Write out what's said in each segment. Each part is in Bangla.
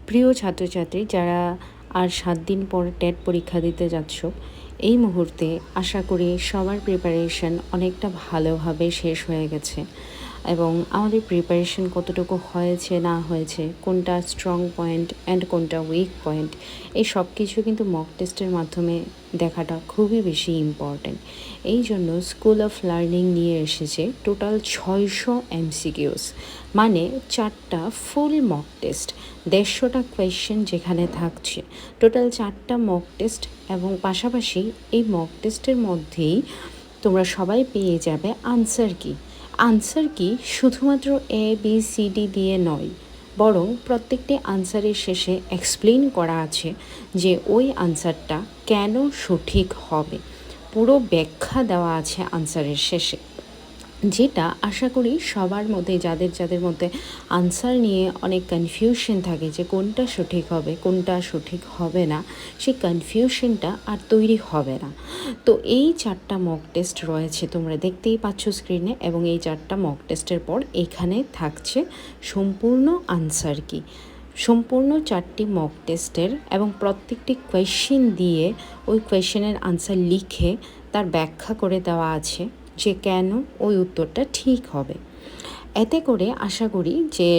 প্রিয় ছাত্রছাত্রী যারা আর 7 দিন পর টেট পরীক্ষা দিতে যাচ্ছ, এই মুহূর্তে আশা করি সবার প্রিপারেশন অনেকটা ভালোভাবে শেষ হয়ে গেছে এবং আমাদের প্রিপারেশন কতটুকু হয়েছে না হয়েছে, কোনটা স্ট্রং পয়েন্ট অ্যান্ড কোনটা উইক পয়েন্ট, এই সব কিছু কিন্তু মক টেস্টের মাধ্যমে দেখাটা খুবই বেশি ইম্পর্ট্যান্ট। এই জন্য স্কুল অফ লার্নিং নিয়ে এসেছে টোটাল 600 এমসিকিউস, মানে 4টা ফুল মক টেস্ট, 150টা কোয়েশ্চেন যেখানে থাকছে। টোটাল 4টা মক টেস্ট এবং পাশাপাশি এই মক টেস্টের মধ্যেই তোমরা সবাই পেয়ে যাবে আনসার কি। আনসার কি শুধুমাত্র ABCD দিয়ে নয়, বরং প্রত্যেকটি আনসারের শেষে এক্সপ্লেন করা আছে যে ওই আনসারটা কেন সঠিক হবে। পুরো ব্যাখ্যা দেওয়া আছে আনসারের শেষে, যেটা আশা করি সবার মধ্যে যাদের মধ্যে আনসার নিয়ে অনেক কনফিউশন থাকে যে কোনটা সঠিক হবে কোনটা সঠিক হবে না, সেই কনফিউশনটা আর তৈরি হবে না। তো এই 4টা মক টেস্ট রয়েছে, তোমরা দেখতেই পাচ্ছ স্ক্রিনে, এবং এই 4টা মক টেস্টের পর এখানে থাকছে সম্পূর্ণ আনসার কি। সম্পূর্ণ 4টি মক টেস্টের এবং প্রত্যেকটি কোয়েশ্চেন দিয়ে ওই কোয়েশ্চেনের আনসার লিখে তার ব্যাখ্যা করে দেওয়া আছে যে কেন ওই উত্তরটা ঠিক হবে। এতে করে আশা করি যে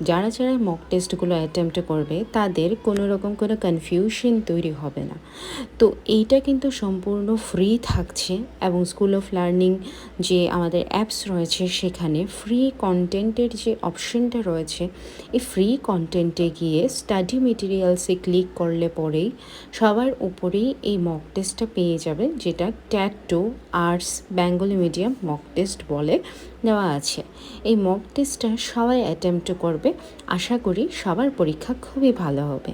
যারা মক টেস্টগুলো অ্যাটেম্প্ট করবে তাদের কোনো রকম কোনো কনফিউশন তৈরি হবে না। তো এইটা কিন্তু সম্পূর্ণ ফ্রি থাকছে, এবং স্কুল অফ লার্নিং যে আমাদের অ্যাপস রয়েছে সেখানে ফ্রি কন্টেন্টের যে অপশনটা রয়েছে, এই ফ্রি কন্টেন্টে গিয়ে স্টাডি মেটেরিয়ালসে ক্লিক করলে পরেই সবার উপরেই এই মক টেস্টটা পেয়ে যাবে, যেটা ট্যাট 2 arts Bengali medium mock test বলে দেওয়া আছে। এই মক টেস্টটা সবাই অ্যাটেম্প্ট করবে, আশা করি সবার পরীক্ষা খুবই ভালো হবে।